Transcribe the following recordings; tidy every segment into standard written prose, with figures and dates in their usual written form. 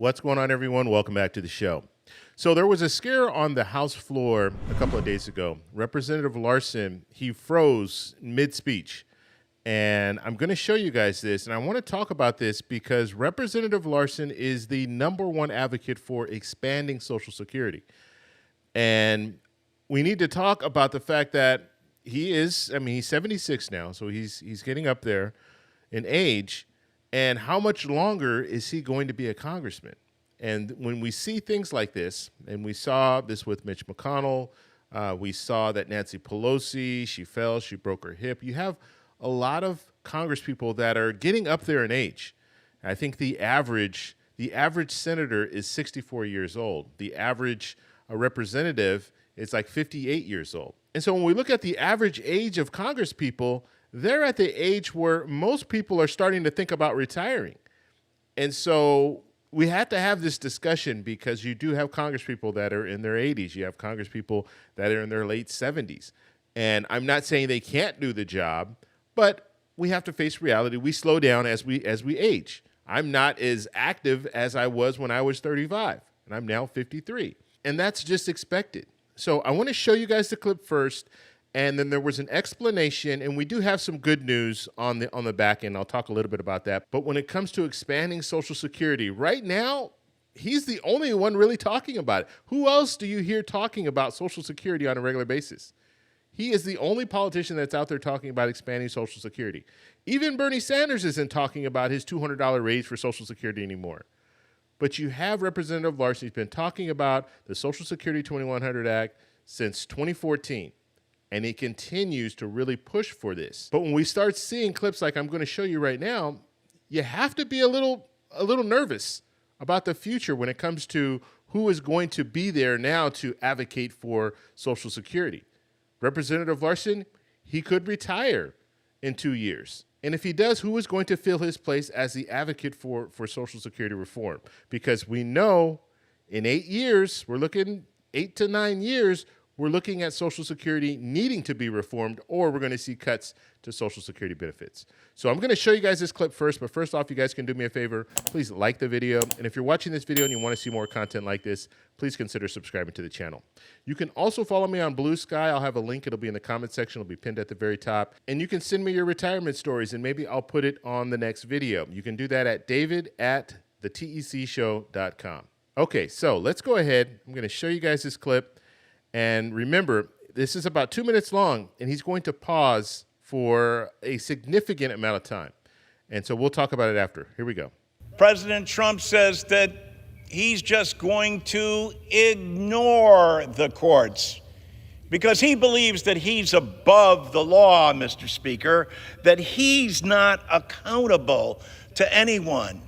What's going on, everyone? Welcome back to the show. So there was a scare on the House floor a couple of days ago. Representative Larson, he froze mid-speech. And I'm going to show you guys this, and I want to talk about this because Representative Larson is the #1 advocate for expanding Social Security. And we need to talk about the fact that he's 76 now, so he's getting up there in age. And how much longer is he going to be a congressman? And when we see things like this, and we saw this with Mitch McConnell, we saw that Nancy Pelosi, she fell, she broke her hip. You have a lot of congresspeople that are getting up there in age. I think the average senator is 64 years old. The average representative is like 58 years old. And so when we look at the average age of congresspeople, they're at the age where most people are starting to think about retiring. And so we have to have this discussion because you do have congresspeople that are in their 80s. You have congresspeople that are in their late 70s. And I'm not saying they can't do the job, but we have to face reality. We slow down as we age. I'm not as active as I was when I was 35, and I'm now 53. And that's just expected. So I want to show you guys the clip first. And then there was an explanation, and we do have some good news on the back end. I'll talk a little bit about that. But when it comes to expanding Social Security, right now, he's the only one really talking about it. Who else do you hear talking about Social Security on a regular basis? He is the only politician that's out there talking about expanding Social Security. Even Bernie Sanders isn't talking about his $200 raise for Social Security anymore. But you have Representative Larson. He's been talking about the Social Security 2100 Act since 2014. And he continues to really push for this. But when we start seeing clips like I'm going to show you right now, you have to be a little nervous about the future when it comes to who is going to be there now to advocate for Social Security. Representative Larson, he could retire in 2 years. And if he does, who is going to fill his place as the advocate for Social Security reform? Because we know in 8 years, we're looking 8 to 9 years, we're looking at Social Security needing to be reformed, or we're going to see cuts to Social Security benefits. So I'm going to show you guys this clip first, but first off, you guys can do me a favor. Please like the video. And if you're watching this video and you want to see more content like this, please consider subscribing to the channel. You can also follow me on Blue Sky. I'll have a link. It'll be in the comment section. It'll be pinned at the very top. And you can send me your retirement stories, and maybe I'll put it on the next video. You can do that at david@thetecshow.com. Okay, so let's go ahead. I'm going to show you guys this clip. And remember, this is about 2 minutes long, and he's going to pause for a significant amount of time. And so we'll talk about it after. Here we go. President Trump says that he's just going to ignore the courts because he believes that he's above the law, Mr. Speaker, that he's not accountable to anyone.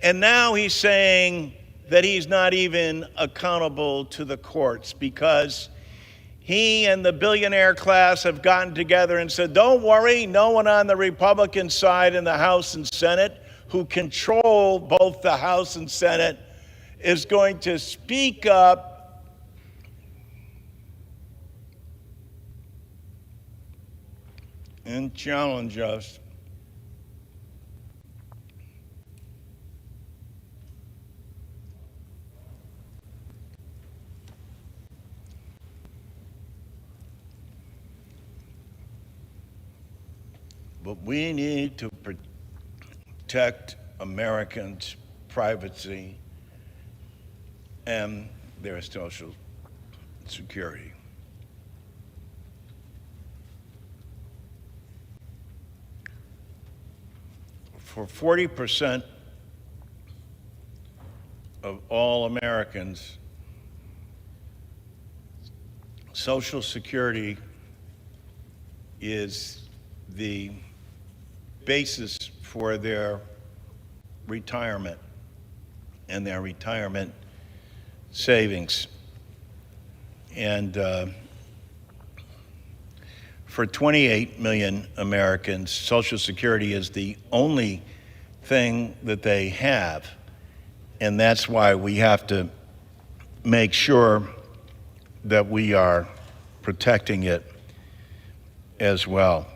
And now he's saying that he's not even accountable to the courts because he and the billionaire class have gotten together and said, don't worry, no one on the Republican side in the House and Senate who control both the House and Senate is going to speak up and challenge us. But we need to protect Americans' privacy and their Social Security. For 40% of all Americans, Social Security is the basis for their retirement and their retirement savings. And for 28 million Americans, Social Security is the only thing that they have. And that's why we have to make sure that we are protecting it as well.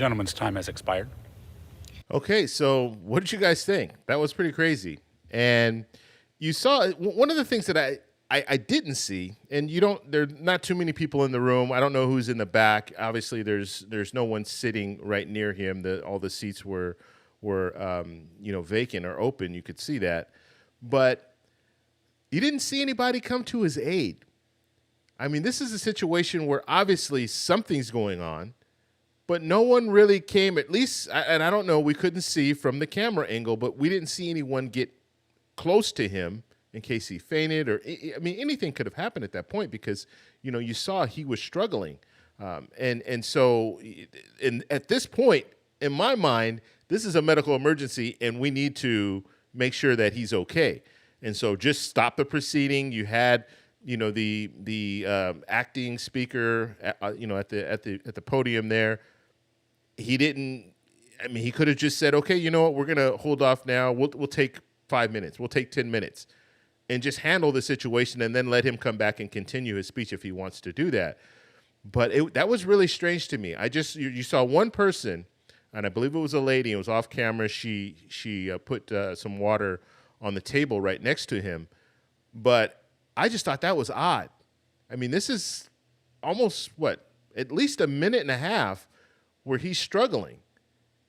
gentleman's time has expired. Okay, so what did you guys think? That was pretty crazy. And you saw one of the things that I didn't see, and there are not too many people in the room. I don't know who's in the back. Obviously, there's no one sitting right near him. All the seats were vacant or open. You could see that, but you didn't see anybody come to his aid. I mean, this is a situation where obviously something's going on, but no one really came, at least, and I don't know, we couldn't see from the camera angle, but we didn't see anyone get close to him in case he fainted, or, I mean, anything could have happened at that point because, you saw he was struggling. So at this point, in my mind, this is a medical emergency and we need to make sure that he's okay. And so just stop the proceeding. You had, the acting speaker, at the podium there. He didn't. I mean, he could have just said, "Okay, you know what? We're gonna hold off now. We'll take 5 minutes. We'll take 10 minutes, and just handle the situation, and then let him come back and continue his speech if he wants to do that." But that was really strange to me. You saw one person, and I believe it was a lady. It was off camera. She put some water on the table right next to him, but I just thought that was odd. I mean, this is almost at least a minute and a half where he's struggling,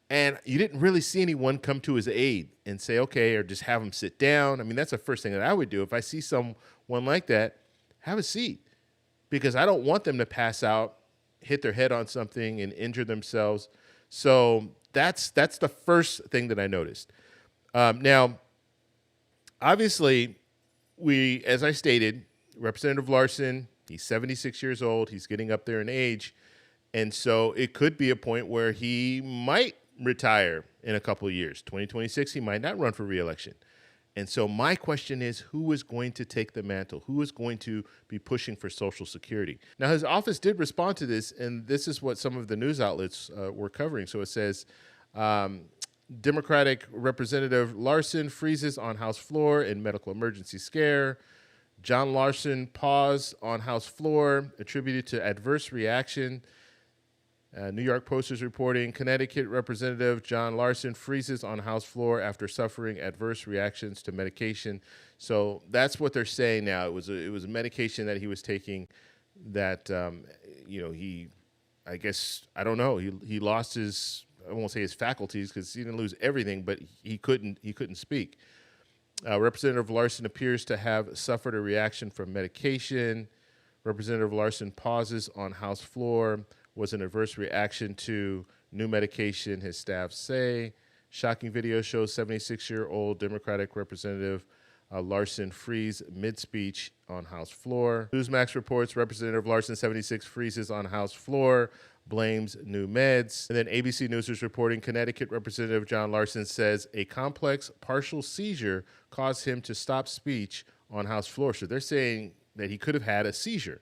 and you didn't really see anyone come to his aid and say, okay, or just have him sit down. I mean, that's the first thing that I would do. If I see someone like that, have a seat, because I don't want them to pass out, hit their head on something, and injure themselves. So that's the first thing that I noticed. Now, obviously, as I stated, Representative Larson, he's 76 years old. He's getting up there in age. And so it could be a point where he might retire in a couple of years. 2026, he might not run for re-election. And so my question is, who is going to take the mantle? Who is going to be pushing for Social Security? Now, his office did respond to this, and this is what some of the news outlets were covering. So it says, Democratic Representative Larson freezes on House floor in medical emergency scare. John Larson pause on House floor attributed to adverse reaction. New York Post is reporting Connecticut Representative John Larson freezes on House floor after suffering adverse reactions to medication. So that's what they're saying now. It was a medication that he was taking that I guess, I don't know. He lost his, I won't say his faculties because he didn't lose everything, but he couldn't speak. Representative Larson appears to have suffered a reaction from medication. Representative Larson pauses on House floor. Was an adverse reaction to new medication, his staff say. Shocking video shows 76-year-old Democratic Representative Larson freeze mid-speech on House floor. Newsmax reports Representative Larson, 76, freezes on House floor, blames new meds. And then ABC News is reporting Connecticut Representative John Larson says a complex partial seizure caused him to stop speech on House floor. So they're saying that he could have had a seizure.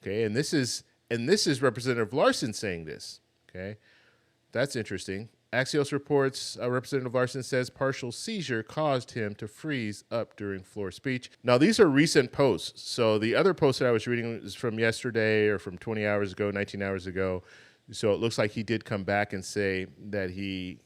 Okay, and this is Representative Larson saying this, okay? That's interesting. Axios reports Representative Larson says partial seizure caused him to freeze up during floor speech. Now, these are recent posts. So the other post that I was reading is from yesterday or from 20 hours ago, 19 hours ago. So it looks like he did come back and say that he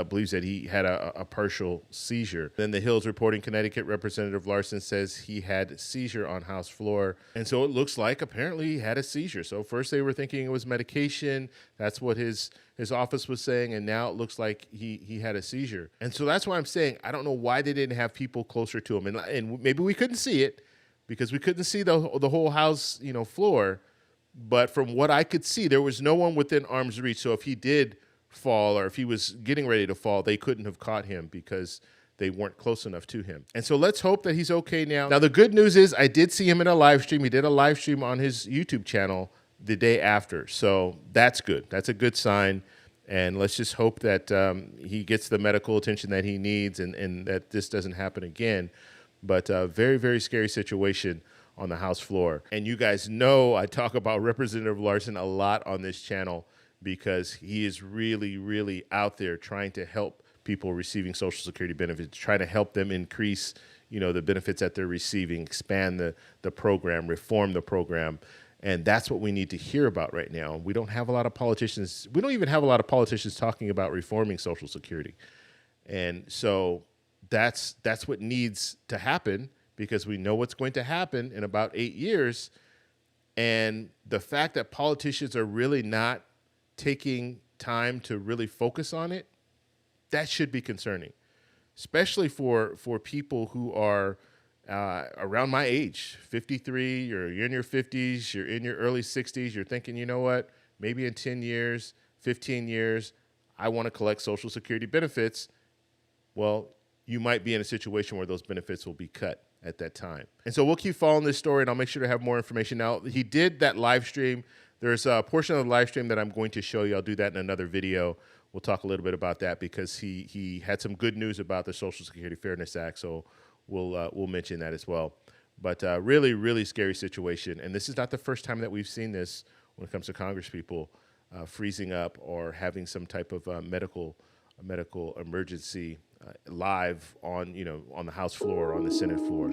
believes that he had a partial seizure. Then the Hill's reporting Connecticut Representative Larson says he had seizure on House floor. And so it looks like apparently he had a seizure. So first they were thinking it was medication. That's what his office was saying. And now it looks like he had a seizure. And so that's why I'm saying I don't know why they didn't have people closer to him. And maybe we couldn't see it because we couldn't see the whole house, floor. But from what I could see, there was no one within arm's reach. So if he did fall or if he was getting ready to fall, they couldn't have caught him because they weren't close enough to him. And so let's hope that he's okay now. Now, the good news is I did see him in a live stream. He did a live stream on his YouTube channel the day after. So that's good. That's a good sign. And let's just hope that he gets the medical attention that he needs and that this doesn't happen again. But a very, very scary situation on the House floor. And you guys know I talk about Representative Larson a lot on this channel because he is really, really out there trying to help people receiving Social Security benefits, trying to help them increase, the benefits that they're receiving, expand the program, reform the program. And that's what we need to hear about right now. We don't have a lot of politicians. We don't even have a lot of politicians talking about reforming Social Security. And so that's what needs to happen, because we know what's going to happen in about 8 years. And the fact that politicians are really not taking time to really focus on it, that should be concerning, especially for people who are around my age, 53, you're in your 50s, you're in your early 60s, you're thinking, you know what, maybe in 10 years, 15 years, I want to collect Social Security benefits. Well, you might be in a situation where those benefits will be cut at that time. And so we'll keep following this story, and I'll make sure to have more information. Now, he did that live stream. There's a portion of the live stream that I'm going to show you. I'll do that in another video. We'll talk a little bit about that, because he had some good news about the Social Security Fairness Act, so we'll mention that as well. But really, really scary situation. And this is not the first time that we've seen this when it comes to Congress people freezing up or having some type of medical emergency live on the House floor or on the Senate floor.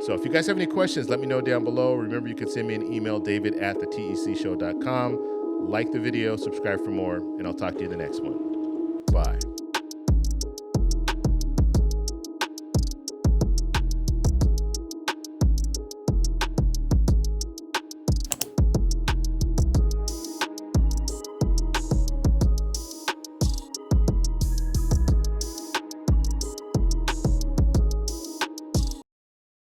So if you guys have any questions, let me know down below. Remember, you can send me an email, david@thetecshow.com. Like the video, subscribe for more, and I'll talk to you in the next one. Bye.